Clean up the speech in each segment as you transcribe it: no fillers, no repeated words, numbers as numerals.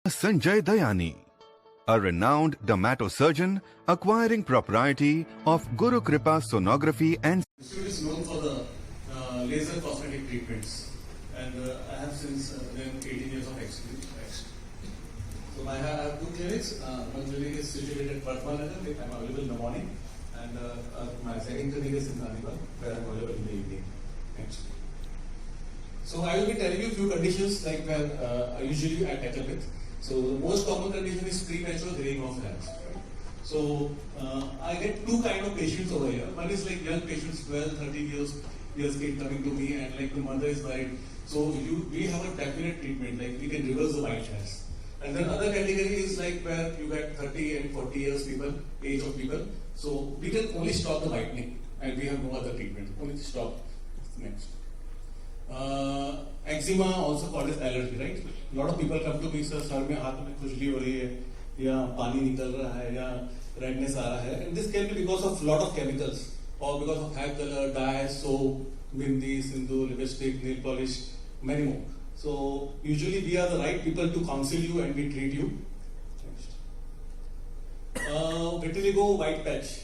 Sanjay Dayani, a renowned dermatosurgeon acquiring propriety of Guru Kripa Sonography and Institute is known for the laser cosmetic treatments, and I have since then 18 years of experience. So I have two clinics. One clinic is situated at Padmanagar, where I'm available in the morning, and my second clinic is in Nanival, where I'm available in the evening. Next. So I will be telling you a few conditions like where usually I tackle with. So the most common condition is premature graying of hairs. So I get two kind of patients over here. One is like young patients, 12, 13 years kid coming to me, and like the mother is married. So we have a definite treatment, like we can reverse the white hairs. And then other category is like where you get 30 and 40 years age of people. So we can only stop the whitening, and we have no other treatment. Only stop. Next. Eczema, also called as allergy, right? A lot of people come to me, sir, sir में हाथ में खुजली हो रही है, या पानी निकल रहा है, या redness आ रहा है. And this can be because of lot of chemicals, or because of hair color, dye, soap, bindi, sindoor, lipstick, nail polish, many more. So usually we are the right people to counsel you and we treat you. Vitiligo, white patch,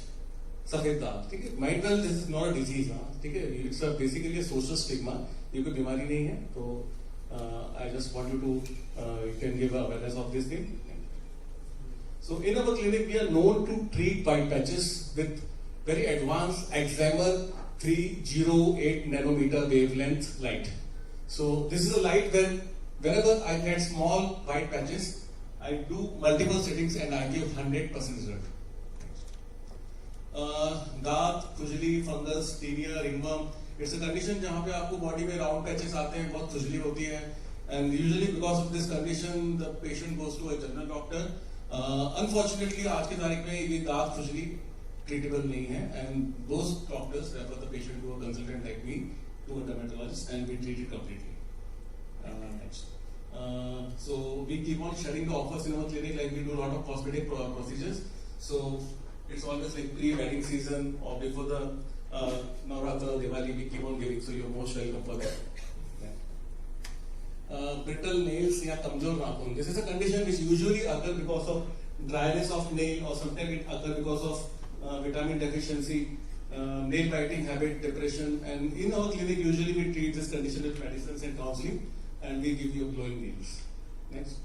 सफेद दाग, ठीक है? Might well this is not a disease, ठीक है? It's basically a social stigma. ये कोई बीमारी नहीं है, तो I just want you to you can give awareness of this thing. So in our clinic we are known to treat white patches with very advanced Excimer 308 nanometer wavelength light. So this is a light whenever I get small white patches, I do multiple settings and I give 100% result. दांत, खुजली, fungus, tinea, ringworm, it's a condition जहाँ पे आपको body में round patches आते हैं, बहुत खुजली होती है, and usually because of this condition the patient goes to a general doctor. Unfortunately आज की तारीख में ये दांत खुजली ट्रीटेबल नहीं है, and those doctors refer the patient to a consultant like me to a dermatologist and we treat it completely. So we keep on sharing the offers in our clinic, like we do a lot of cosmetic procedures. So it's always like pre-wedding season or before the Navratra, Diwali, we keep on giving. So you're most welcome for that. Brittle nails या कमजोर नाखून. This is a condition which usually occur because of dryness of nail, or sometimes it occur because of vitamin deficiency, nail biting habit, depression. And in our clinic, usually we treat this condition with medicines and counseling, and we give you glowing nails. Next.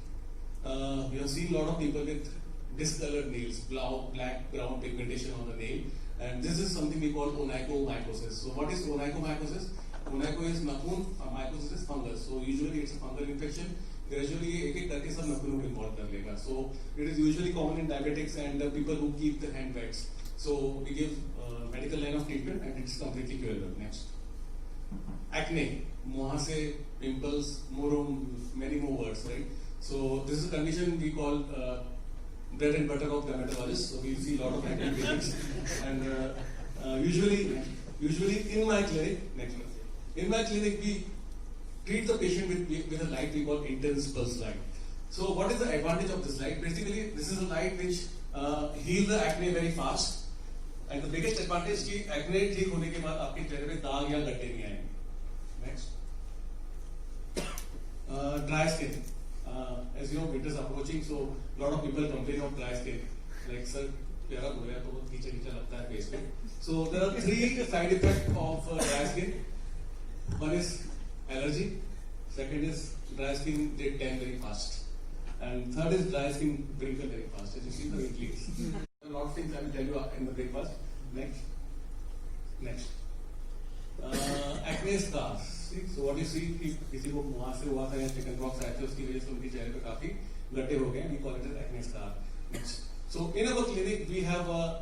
We have seen a lot of people with discolored nails, black, brown pigmentation on the nail, and this is something we call onychomycosis. So what is onychomycosis? Onycho is nakhun, mycosis is fungus. So usually it's a fungal infection. Gradually एक करके सब नाखूनों को involve कर लेगा. So it is usually common in diabetics and people who keep the hand wet. So we give medical line of treatment and it's completely curable. Next. Acne, muhase, pimples, many more words, right? So this is a condition we call bread and butter of dermatologists. So we see a lot of acne patients, and usually in my clinic, we treat the patient with a light we call intense pulse light. So what is the advantage of this light? Basically, this is a light which heals the acne very fast, and the biggest advantage is कि acne ठीक होने के बाद आपके चेहरे पे दाग या गड्ढे नहीं आएंगे. Next. Dry skin. As you know, winter is approaching, so a lot of people complain of dry skin. Like, sir, प्यारा हो गया तो बहुत कीचड़ लगता है फेस पे. So there are 3 side effects of dry skin. One is allergy. Second is dry skin they tan very fast. And third is dry skin wrinkle very fast. As you see the wrinkles. A lot of things I will tell you in the breakfast. Next. Acne scars. So what you see, किसी को वहाँ से हुआ था या chicken pox आया था, उसकी वजह से उनके चेहरे पे काफी गड्ढे हो गए. We call it as acne scar. Next. So in our clinic we have a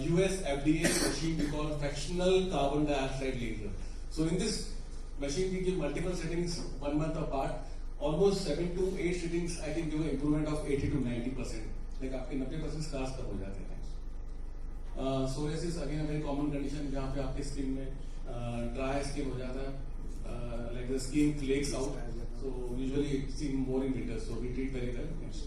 US FDA machine we call fractional carbon dioxide laser. So in this machine we give multiple settings 1 month apart. Almost 7 to 8 settings I can give an improvement of 80 to 90%. Like आपके 90% scars कम हो जाते हैं. Psoriasis again a very common condition जहाँ पे आपके skin में dry skin हो जाता है. Like the skin flakes out, so usually it's seen more in winter, so we treat very well. Next.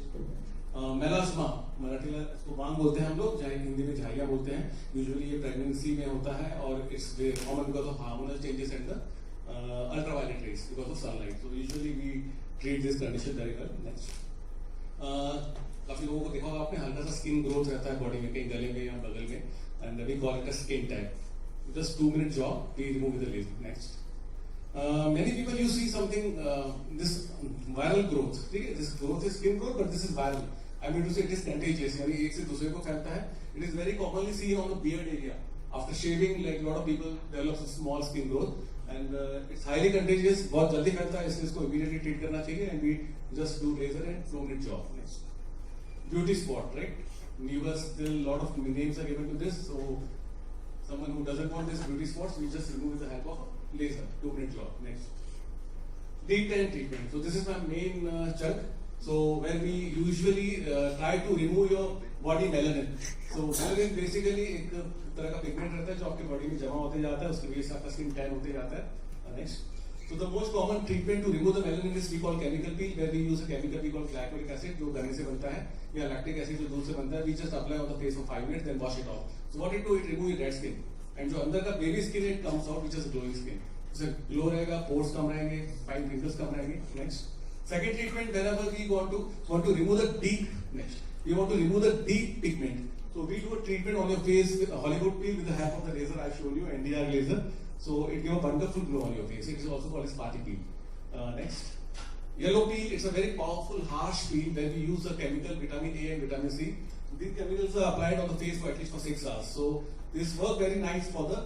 Melasma, Marathi में इसको बांग बोलते हैं हम लोग, चाहे हिंदी में झाइया बोलते हैं. Usually ये pregnancy में होता है और it's very common because of hormonal changes and the ultraviolet rays because of sunlight. So usually we treat this condition very well. Next. काफी लोगों को देखा होगा आपने, हल्का सा स्किन ग्रोथ रहता है बॉडी में, कहीं गले में या बगल में, and we call it a skin tag. Just 2-minute job, we remove with the laser. Next. Many people you see something, this viral growth. This growth is skin growth, but this is viral. I mean to say it is contagious. यानी एक से दूसरे को फैलता है. It is very commonly seen on the beard area. After shaving, like a lot of people develop a small skin growth, and it's highly contagious. बहुत जल्दी फैलता है, इसलिए इसको immediately treat करना चाहिए, and we just do laser and 2-minute job. Next. Beauty spot, right? Viewers, still a lot of names are given to this, so. Someone who doesn't want this beauty spots, we just remove with the help of a laser, 2-minute job. Next. D10 treatment. So this is my main chunk. So where we usually try to remove your body melanin. So melanin basically एक तरह का pigment रहता है जो आपके body में जमा होते जाता है, उसकी वजह से आपका skin tan होते जाता है. Next. So the most common treatment to remove the melanin is we call chemical peel, where we use a chemical peel called glycolic acid, जो गन्ने से बनता है, या lactic acid जो दूध से बनता है. We just apply on the face for 5 minutes, then wash it off. So what it do? It remove your dead skin. And जो अंदर का baby skin it comes out, which is glowing skin. So glow रहेगा, pores कम रहेंगे, fine wrinkles कम रहेंगे. Next. Second treatment, whenever we want to remove the deep. Next. We want to remove the deep pigment. So we do a treatment on your face with a Hollywood peel with the help of the laser I've shown you, NDR laser. So it gives a wonderful glow on your face. It is also called as party peel. Next. Yellow peel, it's a very powerful, harsh peel where we use a chemical, vitamin A and vitamin C. These chemicals are applied on the face for at least for 6 hours. So this works very nice for the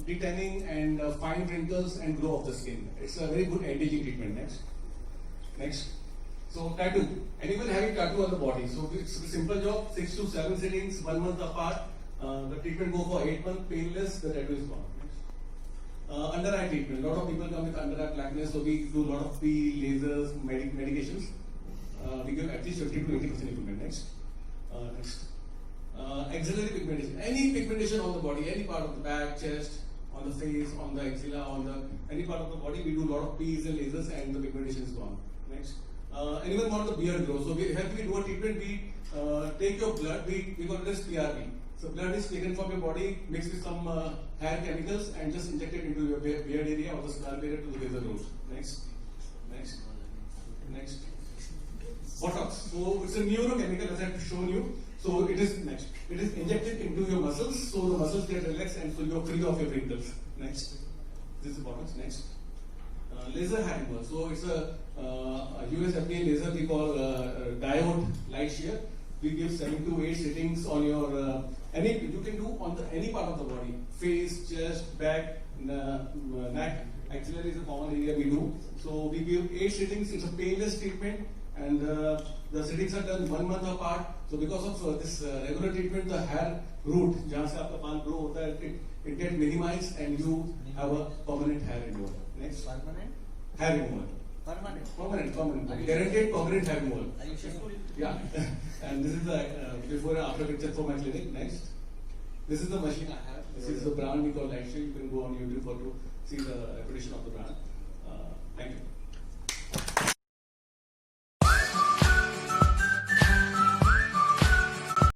detanning and fine wrinkles and glow of the skin. It's a very good anti-aging treatment. Next. So tattoo. Anyone having tattoo on the body? So it's a simple job. 6 to 7 sittings, 1 month apart. The treatment go for 8 months, painless. The tattoo is gone. Under eye treatment. A lot of people come with under eye blackness, so we do a lot of peel, lasers, medications. We give at least 50 to 80% improvement. Next. Axillary pigmentation. Any pigmentation on the body, any part of the back, chest, on the face, on the axilla, on the any part of the body, we do a lot of peels and lasers, and the pigmentation is gone. Next. Anyone want the beard growth? So we do a treatment. We take your blood. We call this PRP. So blood is taken from your body, mixed with some hair chemicals, and just injected into your beard area or the scalp area to the laser growth. Next. Botox. So it's a neurochemical as I've shown you. So it is next. It is injected into your muscles, so the muscles get relaxed and so you're free of your wrinkles. Next. This is Botox. Next. Laser hair removal. So it's a US FDA laser we call diode light shear. We give 7 to 8 sittings on your you can do on any part of the body, face, chest, back, neck. Axillary is a common area we do. So we give 8 sittings. It's a painless treatment, and the sittings are done 1 month apart. So because of this regular treatment, the hair root, जहाँ से आपका बाल grow होता है, it gets minimized, and you have a permanent hair removal. Next. Permanent hair removal. Permanent. Guaranteed permanent hair removal. Are you sure? Yeah. And this is the before and after picture for my clinic. Next. This is the machine I have. This is the brand we call Lightshield. You can go on YouTube to see the reputation of the brand. Thank you.